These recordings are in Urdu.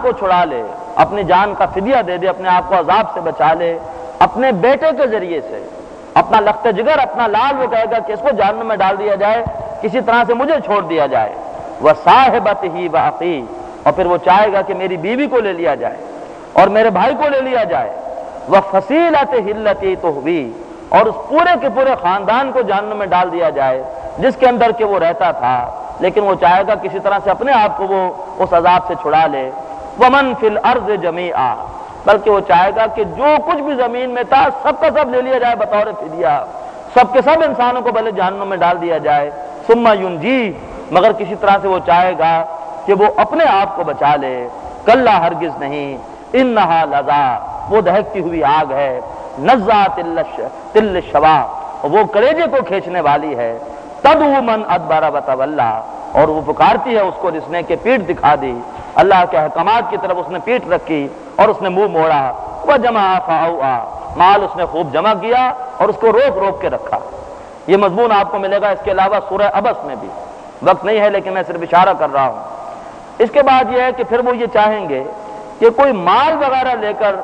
کو چھڑا لے، اپنی جان کا فدیہ دے دے، اپنے آپ کو عذاب سے بچا لے، اپنے بیٹے کے ذریعے سے، اپنا لخت جگر، اپنا لال، وہ کہے گا کہ اس کو جہنم میں ڈال دیا جائے، کسی طرح سے مجھے چھوڑ دیا جائے، وَصَاحِبَتِهِ وَأَخِيهِ، اور پھر وہ چاہے گا کہ میری بیوی کو لے لیا جائے اور میرے بھائی کو لے لیا جائے، وَفَصِيلَتِهِ الَّتِي تُؤْوِيهِ، اور اس پورے کے پورے خاندان کو جہنم میں ڈال دیا جائے جس کے اندر کہ وہ رہتا تھا، لیکن وہ چاہے گا کسی طرح سے اپنے آپ کو وہ اس عذاب سے چھڑا لے، وَمَن فِي الْأَرْضِ جَمِيعًا، بلکہ وہ چاہے گا کہ جو کچھ بھی زمین میں تھا سب کا سب لے لیا جائے بطور فدیہ، سب کے سب انسانوں کو بھلے جہنم میں ڈال دیا جائے، ثُمَّ يُنْجِيهِ، مگر کسی طرح سے وہ چاہے گا کہ وہ اپنے آپ کو بچا لے، کلا ہرگز نہیں، انہا لظا، وہ دہکتی ہوئی آگ ہے، نزّاتِ للشوا، وہ کلیجے کو کھینچنے والی ہے، تدعو من ادبر وتولی، اور وہ پکارتی ہے اس کو جس نے کہ پیٹھ دکھا دی، اللہ کے احکامات کی طرف اس نے پیٹھ رکھی اور اس نے منہ موڑا، وجمع فاوعی، مال اس نے خوب جمع کیا اور اس کو روک روک کے رکھا۔ یہ مضمون آپ کو ملے گا اس کے علاوہ سورہ عبس میں بھی، وقت نہیں ہے لیکن میں صرف اشارہ کر رہا ہوں۔ اس کے بعد یہ ہے کہ پھر وہ یہ چاہیں گے کہ کوئی مال وغیرہ لے کر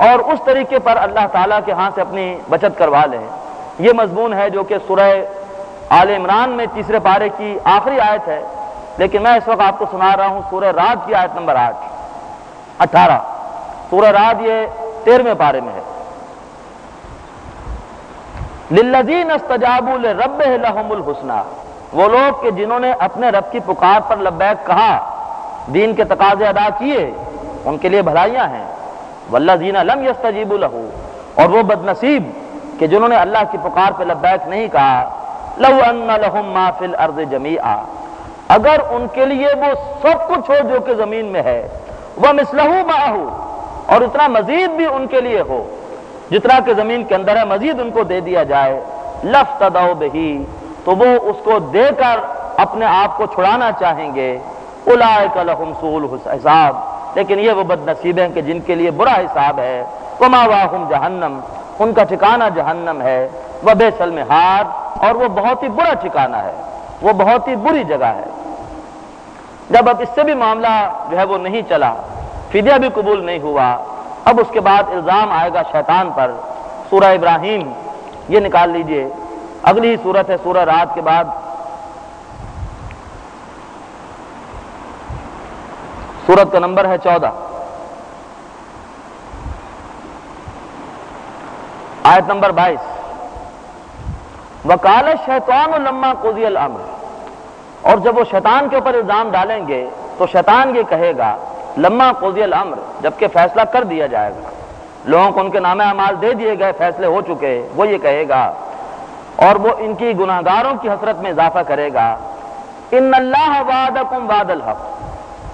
اور اس طریقے پر اللہ تعالیٰ کے ہاں سے اپنی بچت کروا لیں۔ یہ مضمون ہے جو کہ سورہ آل عمران میں تیسرے پارے کی آخری آیت ہے، لیکن میں اس وقت آپ کو سنا رہا ہوں سورہ رعد کی آیت نمبر 18۔ سورہ رعد یہ 13ویں پارے میں ہے۔ لِلَّذِينَ اسْتَجَابُوا لِرَبِّهِمْ لَهُمُ الْحُسْنَى، وہ لوگ کہ جنہوں نے اپنے رب کی پکار پر لبیک کہا، دین کے تقاضے ادا کیے، ان کے لیے بھلائیاں ہیں۔ وَالَّذِينَ لَمْ يَسْتَجِيبُوا لَهُ، اور وہ بدنصیب کہ جنہوں نے اللہ کی پکار پہ لبیک نہیں کہا، لَوْ أَنَّ لَهُم مَّا فِي الْأَرْضِ جَمِيعًا، اگر ان کے لیے وہ سب کچھ ہو جو کہ زمین میں ہے، وَمِثْلَهُ مَعَهُ، اور اتنا مزید بھی ان کے لیے ہو جتنا کہ زمین کے اندر ہے، مزید ان کو دے دیا جائے، لَافْتَدَوْا بِهِ، تو وہ اس کو دے کر اپنے آپ کو چھڑانا چاہیں گے، اولئک لہم سوء الحساب، لیکن یہ وہ بد نصیب ہیں کہ جن کے لیے برا حساب ہے، ومأواہم جہنم، ان کا ٹھکانہ جہنم ہے، وبئس المہاد، اور وہ بہت ہی برا ٹھکانہ ہے، وہ بہت ہی بری جگہ ہے۔ جب اب اس سے بھی معاملہ جو ہے وہ نہیں چلا، فدیہ بھی قبول نہیں ہوا، اب اس کے بعد الزام آئے گا شیطان پر۔ سورہ ابراہیم یہ نکال لیجئے، اگلی سورت ہے سورہ رعد کے بعد، سورت کا نمبر ہے 14، آیت نمبر 22۔ وَقَالَ الشَّيْطَانُ لَمَّا قُضِيَ الْأَمْرُ، اور جب وہ شیطان کے اوپر الزام ڈالیں گے تو شیطان یہ کہے گا، لما قضی الامر، جبکہ فیصلہ کر دیا جائے گا، لوگوں کو ان کے نامہ اعمال دے دیے گئے، فیصلے ہو چکے، وہ یہ کہے گا اور وہ ان کی گناہگاروں کی حسرت میں اضافہ کرے گا، ان اللہ وعدکم وعد الحق،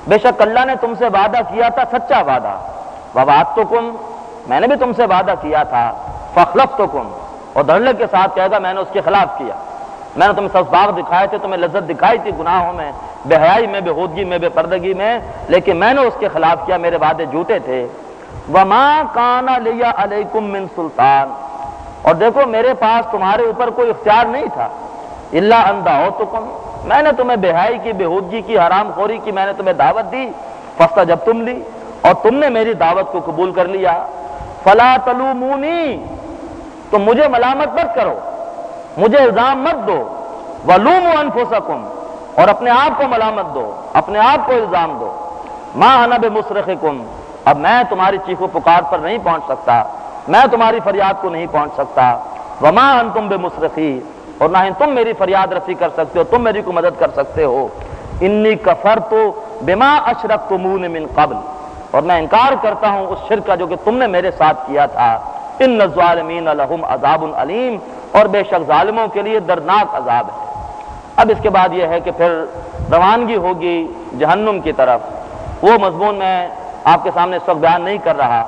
بے شک اللہ نے تم سے وعدہ کیا تھا سچا وعدہ، ووعدتکم، میں نے بھی تم سے وعدہ کیا تھا، فاخلفتکم، اور دھڑلے کے ساتھ کہے گا میں نے اس کے خلاف کیا، میں نے تمہیں اسباب دکھائے تھے، تمہیں لذت دکھائی تھی گناہوں میں، بے حیائی میں، بے ہودگی میں، بے پردگی میں، لیکن میں نے اس کے خلاف کیا، میرے وعدے جھوٹے تھے۔ وَمَا كَانَ لِيَ عَلَيْكُم مِّن سُلطان، اور دیکھو میرے پاس تمہارے اوپر کوئی اختیار نہیں تھا، إِلَّا أَن دَعَوْتُكُمْ، میں نے تمہیں بے حیائی کی، بے ہودگی کی، حرام خوری کی، میں نے تمہیں دعوت دی، فَاسْتَجَبْتُمْ لِي، اور تم نے میری دعوت کو قبول کر لیا، فَلَا تَلُومُونِي، تم مجھے ملامت مت کرو، مجھے الزام مت دو، وَلُومُوا أَنفُسَكُمْ، اور اپنے آپ کو ملامت دو، اپنے آپ کو الزام دو، مَا أَنَا بِمُصْرِخِكُمْ، اب میں تمہاری چیخ و پکار پر نہیں پہنچ سکتا، میں تمہاری فریاد کو نہیں پہنچ سکتا، وَمَا أَنْتُمْ بِمُصْرِخِي، اور نہ ہی تم میری فریاد رسی کر سکتے ہو، تم میری کو مدد کر سکتے ہو، إِنِّي كَفَرْتُ بِمَا أَشْرَكْتُمُونِ مِنْ قَبْلِ، اور میں انکار کرتا ہوں اس شرک کا جو کہ تم نے میرے ساتھ کیا تھا، إِنَّ الظَّالِمِينَ لَهُمْ عَذَابٌ أَلِيمٌ، اور بے شک ظالموں کے لیے دردناک عذاب ہے۔ اب اس کے بعد یہ ہے کہ پھر روانگی ہوگی جہنم کی طرف، وہ مضمون میں آپ کے سامنے اس وقت بیان نہیں کر رہا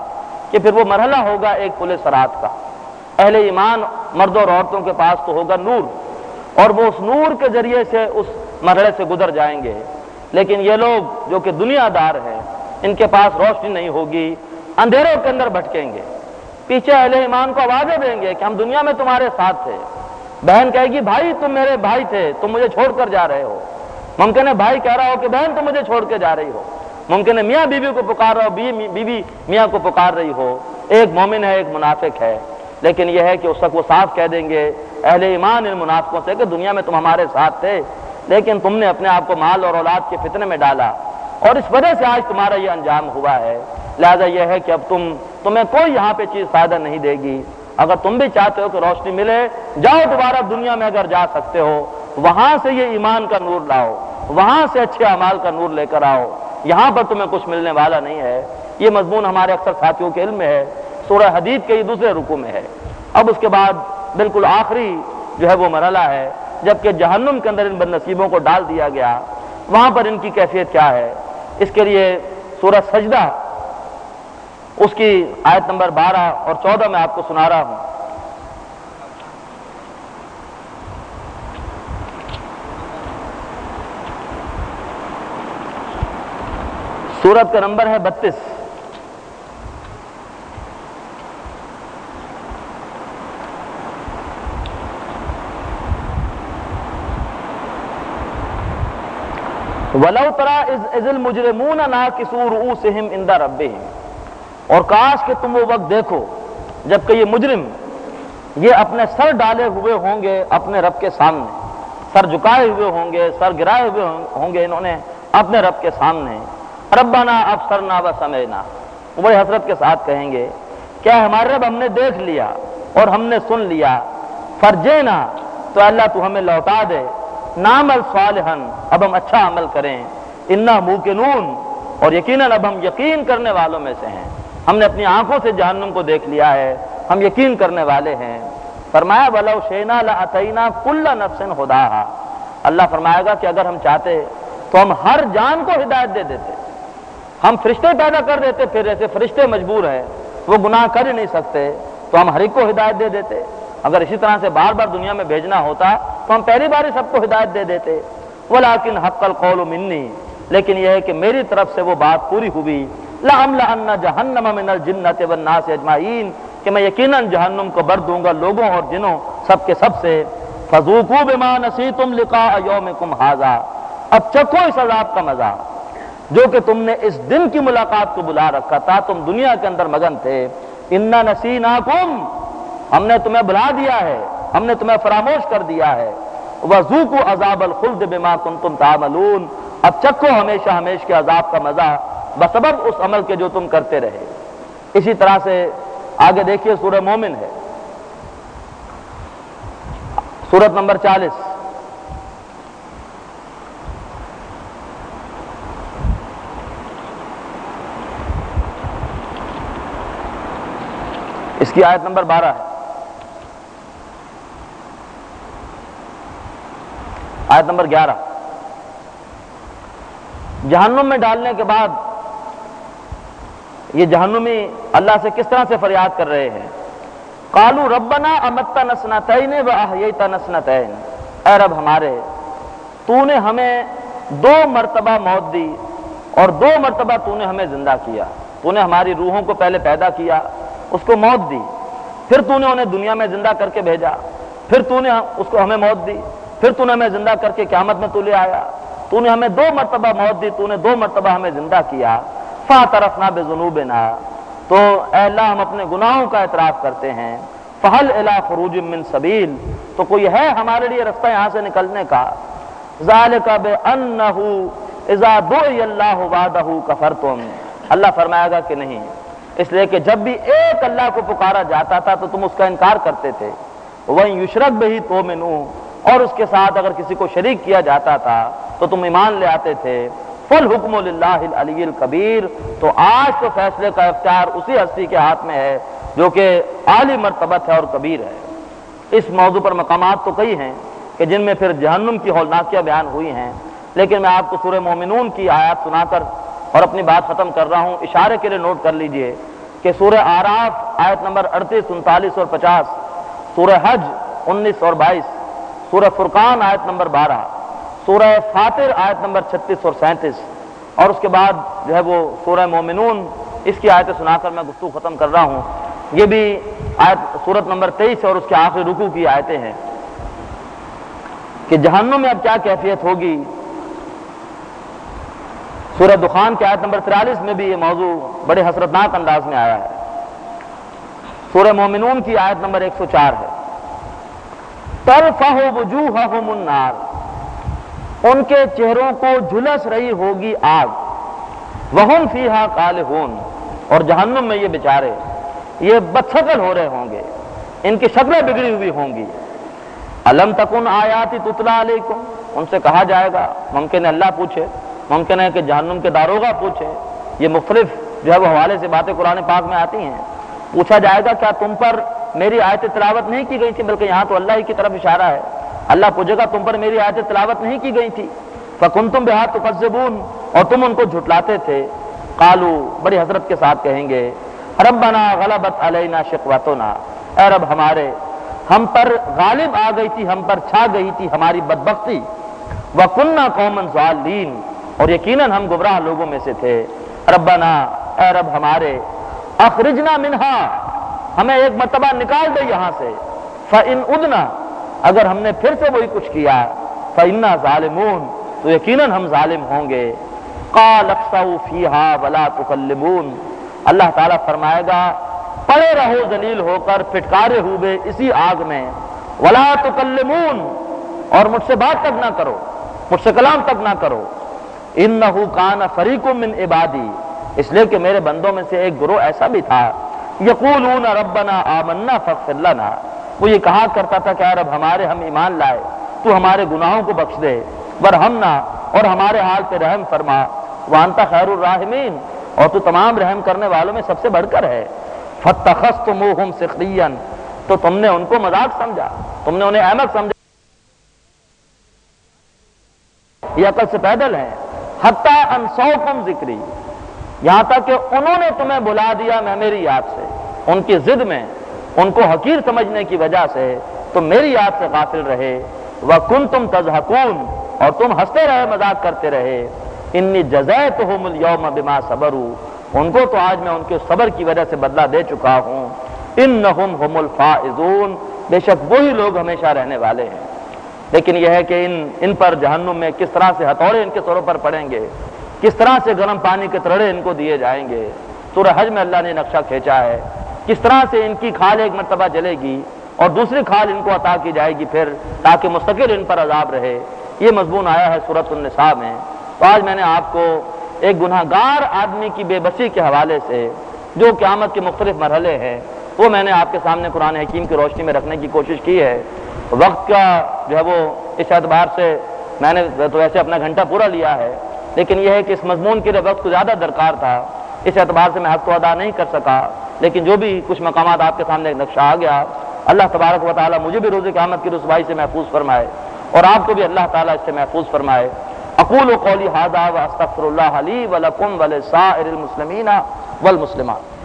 کہ پھر وہ مرحلہ ہوگا ایک پل صراط کا، اہل ایمان مردوں اور عورتوں کے پاس تو ہوگا نور، اور وہ اس نور کے ذریعے سے اس مرحلے سے گزر جائیں گے، لیکن یہ لوگ جو کہ دنیا دار ہیں ان کے پاس روشنی نہیں ہوگی، اندھیروں کے اندر بھٹکیں گے، پیچھے اہل ایمان کو آوازیں دیں گے کہ ہم دنیا میں تمہارے ساتھ تھے، بہن کہے گی بھائی تم میرے بھائی تھے، تم مجھے چھوڑ کر جا رہے ہو، ممکن ہے بھائی کہہ رہا ہو کہ بہن تم مجھے چھوڑ کے جا رہی ہو، ممکن ہے میاں بیوی کو پکار رہا ہو، بیوی میاں کو پکار رہی ہو، ایک مومن ہے ایک منافق ہے، لیکن یہ ہے کہ اس وقت وہ صاف کہہ دیں گے اہل ایمان ان منافقوں سے کہ دنیا میں تم ہمارے ساتھ تھے، لیکن تم نے اپنے آپ کو مال اور اولاد کے فتنے میں ڈالا اور اس وجہ سے آج تمہارا یہ انجام ہوا ہے، لہذا یہ ہے کہ اب تمہیں کوئی یہاں پہ چیز فائدہ نہیں دے گی۔ اگر تم بھی چاہتے ہو کہ روشنی ملے، جاؤ دوبارہ دنیا میں اگر جا سکتے ہو، وہاں سے یہ ایمان کا نور لاؤ، وہاں سے اچھے اعمال کا نور لے کر آؤ، یہاں پر تمہیں کچھ ملنے والا نہیں ہے۔ یہ مضمون ہمارے اکثر ساتھیوں کے علم میں ہے، سورہ حدید کے یہ دوسرے رکوع میں ہے۔ اب اس کے بعد بالکل آخری جو ہے وہ مرحلہ ہے، جبکہ جہنم کے اندر ان بد نصیبوں کو ڈال دیا گیا، وہاں پر ان کی کیفیت کیا ہے، اس کے لیے سورہ سجدہ اس کی آیت نمبر 12 اور 14 میں آپ کو سنا رہا ہوں۔ سورت کا نمبر ہے 32۔ وَلَوْ تَرَىٰ إِذِ الْمُجْرِمُونَ نَاكِسُو رُءُوسِهِمْ عِندَ رَبِّهِمْ، اور کاش کہ تم وہ وقت دیکھو جبکہ یہ مجرم یہ اپنے سر ڈالے ہوئے ہوں گے اپنے رب کے سامنے، سر جھکائے ہوئے ہوں گے، سر گرائے ہوئے ہوں گے انہوں نے اپنے رب کے سامنے، ربنا ابصرنا وسمعنا، وہ بڑی حسرت کے ساتھ کہیں گے کیا ہمارے رب ہم نے دیکھ لیا اور ہم نے سن لیا، فرجینا تو اللہ تو ہمیں لوٹا دے، نعمل صالحاً اب ہم اچھا عمل کریں، انا موقنون اور یقیناً اب ہم یقین کرنے والوں میں سے ہیں، ہم نے اپنی آنکھوں سے جہنم کو دیکھ لیا ہے، ہم یقین کرنے والے ہیں۔ فرمایا وَلَوْ شِئْنَا لَأَتَيْنَا كُلَّ نَفْسٍ هُدَاهَا، اللہ فرمائے گا کہ اگر ہم چاہتے تو ہم ہر جان کو ہدایت دے دیتے، ہم فرشتے پیدا کر دیتے، پھر ایسے فرشتے مجبور ہیں وہ گناہ کر ہی نہیں سکتے تو ہم ہر ایک کو ہدایت دے دیتے، اگر اسی طرح سے بار بار دنیا میں بھیجنا ہوتا تو ہم پہلی بار ہی سب کو ہدایت دے دیتے۔ وَلَٰكِنْ حَقَّ الْقَوْلُ مِنِّي، لیکن یہ ہے کہ میری طرف سے وہ بات پوری ہوئی، لَأَمْلَأَنَّ جَهَنَّمَ مِنَ الْجِنَّةِ وَالنَّاسِ أَجْمَعِينَ، کہ میں یقیناً جہنم کو بھر دوں گا لوگوں اور جنوں سب کے سب سے۔ فَذُوقُوا بِمَا نَسِيتُمْ لِقَاءَ يَوْمِكُمْ هَٰذَا، اب چکھو اس عذاب کا مزہ جو کہ تم نے اس دن کی ملاقات کو بلا رکھا تھا، تم دنیا کے اندر مگن تھے، اِنَّا نَسِينَاكُمْ، ہم نے تمہیں بلا دیا ہے، ہم نے تمہیں فراموش کر دیا ہے، وَذُوقُوا عَذَابَ الْخُلْدِ بِمَا كُنتُمْ تَعْمَلُونَ، اب چکھو ہمیشہ ہمیش کے عذاب کا مزہ بسبب اس عمل کے جو تم کرتے رہے۔ اسی طرح سے آگے دیکھیے سورہ مومن ہے، سورت نمبر 40، اس کی آیت نمبر 12 ہے، آیت نمبر 11۔ جہنم میں ڈالنے کے بعد یہ جہنمی اللہ سے کس طرح سے فریاد کر رہے ہیں، قالوا ربنا امتنا سنتین واحییتنا سنتین، اے رب ہمارے تو نے ہمیں 2 مرتبہ موت دی اور 2 مرتبہ تو نے ہمیں زندہ کیا، تو نے ہماری روحوں کو پہلے پیدا کیا، اس کو موت دی، پھر تو نے انہیں دنیا میں زندہ کر کے بھیجا، پھر تو نے اس کو ہمیں موت دی، پھر تو نے ہمیں زندہ کر کے قیامت میں تو لے آیا، تو نے ہمیں 2 مرتبہ موت دی، تو نے 2 مرتبہ ہمیں زندہ کیا، فاعترفنا بذنوبنا، تو اے اللہ ہم اپنے گناہوں کا اعتراف کرتے ہیں، فہل الی خروج من سبیل، تو کوئی ہے ہمارے لیے رستہ یہاں سے نکلنے کا، ذالک بانہ اذا دعی اللہ وحدہ کفرتم، اللہ فرمائے گا کہ نہیں، اس لیے کہ جب بھی ایک اللہ کو پکارا جاتا تھا تو تم اس کا انکار کرتے تھے، وَإِن یُشْرَکْ بِهِ تُؤْمِنُوا، اور اس کے ساتھ اگر کسی کو شریک کیا جاتا تھا تو تم ایمان لے آتے تھے، فَالْحُكْمُ لِلَّهِ الْعَلِيِّ الْكَبِيرِ، تو آج تو فیصلے کا اختیار اسی ہستی کے ہاتھ میں ہے جو کہ عالی مرتبت ہے اور کبیر ہے۔ اس موضوع پر مقامات تو کئی ہیں کہ جن میں پھر جہنم کی ہولناکیاں بیان ہوئی ہیں، لیکن میں آپ کو سورہ مومنون کی آیات سنا کر اور اپنی بات ختم کر رہا ہوں، اشارے کے لیے نوٹ کر لیجئے کہ سورہ اعراف آیت نمبر 38، 39 اور 50، سورہ حج 19 اور 22، سورہ فرقان آیت نمبر 12، سورہ فاطر آیت نمبر 36 اور 37، اور اس کے بعد جو ہے وہ سورہ مومنون، اس کی آیتیں سنا کر میں گفتگو ختم کر رہا ہوں۔ یہ بھی آیت سورت نمبر 23 اور اس کے آخری رکوع کی آیتیں ہیں کہ جہنم میں اب کیا کیفیت ہوگی۔ سورہ دخان کی آیت نمبر 43 میں بھی یہ موضوع بڑے حسرتناک انداز میں آیا ہے۔ سورہ مومنون کی آیت نمبر 104 ہے، ترفع وجوہہم النار، ان کے چہروں کو جھلس رہی ہوگی آگ، وہم فیہا قالہون، اور جہنم میں یہ بیچارے یہ بدشکل ہو رہے ہوں گے، ان کی شکلیں بگڑی ہوئی ہوں گی۔ الم تکن آیاتی تتلا علیکم، ان سے کہا جائے گا، ممکن ہے اللہ پوچھے، ممکن ہے کہ جہنم کے داروغہ پوچھے، یہ مختلف جو ہے وہ حوالے سے باتیں قرآن پاک میں آتی ہیں، پوچھا جائے گا کیا تم پر میری آیت تلاوت نہیں کی گئی تھی؟ بلکہ یہاں تو اللہ ہی کی طرف اشارہ ہے، اللہ پوچھے گا تم پر میری آیت تلاوت نہیں کی گئی تھی؟ فکنتم بہا تکذبون، اور تم ان کو جھٹلاتے تھے۔ قالو، بڑی حسرت کے ساتھ کہیں گے، ربنا غلبت علینا شقوتنا، اے رب ہمارے، ہم پر غالب آ گئی تھی، ہم پر چھا گئی تھی ہماری بدبختی، وَكُنَّا قَوْمًا ضَالِّينَ، اور یقیناً ہم گمراہ لوگوں میں سے تھے۔ ربنا، اے رب ہمارے، اخرجنا منہا، ہمیں ایک مرتبہ نکال دے یہاں سے، فَإِنْ عُدْنَا، اگر ہم نے پھر سے وہی کچھ کیا، فَإِنَّا ظَالِمُونَ، تو یقیناً ہم ظالم ہوں گے۔ قَالَ اخْسَئُوا فِيهَا وَلَا تُكَلِّمُونَ، اللہ تعالیٰ فرمائے گا پڑے رہو ذلیل ہو کر، پھٹکارے ہوئے اسی آگ میں، وَلَا تُكَلِّمُونَ، اور مجھ سے بات تک نہ کرو، مجھ سے کلام تک نہ کرو۔ إِنَّهُ كَانَ فَرِيقٌ مِّنْ عِبَادِي، اس لیے کہ میرے بندوں میں سے ایک گروہ ایسا بھی تھا، یقولون ربنا آمنا فاغفر لنا، وہ یہ کہا کرتا تھا کہ اے رب ہمارے، ہم ایمان لائے، تو ہمارے گناہوں کو بخش دے، ورحمنا، اور ہمارے حال پہ رحم فرما، وانت خیر الراحمین، اور تو تمام رحم کرنے والوں میں سب سے بڑھ کر ہے۔ فاتخذتموہم سخریا، تو تم نے ان کو مذاق سمجھا، تم نے انہیں احمق سمجھا، یہ عقل سے پیدل ہیں۔ حتی انسوکم ذکری، یہاں تک کہ انہوں نے تمہیں بلا دیا میں میری یاد سے، ان کی ضد میں، ان کو حقیر سمجھنے کی وجہ سے تم میری یاد سے غافل رہے۔ وَكُنْتُمْ تَضْحَكُونَ، اور تم ہنستے رہے، مذاق کرتے رہے۔ انی جزیتہم اليوم بما صبروا، ان کو تو آج میں ان کے صبر کی وجہ سے بدلہ دے چکا ہوں۔ انہم هم الفائزون، بے شک وہی لوگ ہمیشہ رہنے والے ہیں۔ لیکن یہ ہے کہ ان پر جہنم میں کس طرح سے ہتھوڑے ان کے سروں پر پڑیں گے، کس طرح سے گرم پانی کے ترڑے ان کو دیے جائیں گے۔ سورہ حج میں اللہ نے نقشہ کھینچا ہے، کس طرح سے ان کی کھال ایک مرتبہ جلے گی اور دوسری کھال ان کو عطا کی جائے گی پھر، تاکہ مستقل ان پر عذاب رہے۔ یہ مضمون آیا ہے سورۃ النساء میں۔ تو آج میں نے آپ کو ایک گناہگار آدمی کی بے بسی کے حوالے سے جو قیامت کے مختلف مرحلے ہیں وہ میں نے آپ کے سامنے قرآن حکیم کی روشنی میں رکھنے کی کوشش کی ہے۔ وقت کا جو ہے وہ اس اعتبار سے میں نے تو ایسے اپنا گھنٹہ پورا لیا ہے، لیکن یہ ہے کہ اس مضمون کے لیے وقت کو زیادہ درکار تھا، اس اعتبار سے میں حق کو ادا نہیں کر سکا، لیکن جو بھی کچھ مقامات آپ کے سامنے ایک نقشہ آ گیا، اللہ تبارک و تعالیٰ مجھے بھی روز قیامت کی رسوائی سے محفوظ فرمائے اور آپ کو بھی اللہ تعالیٰ اس سے محفوظ فرمائے۔ اقول قولی ھذا واستغفر اللہ لی ولکم ولسائر المسلمین والمسلمات۔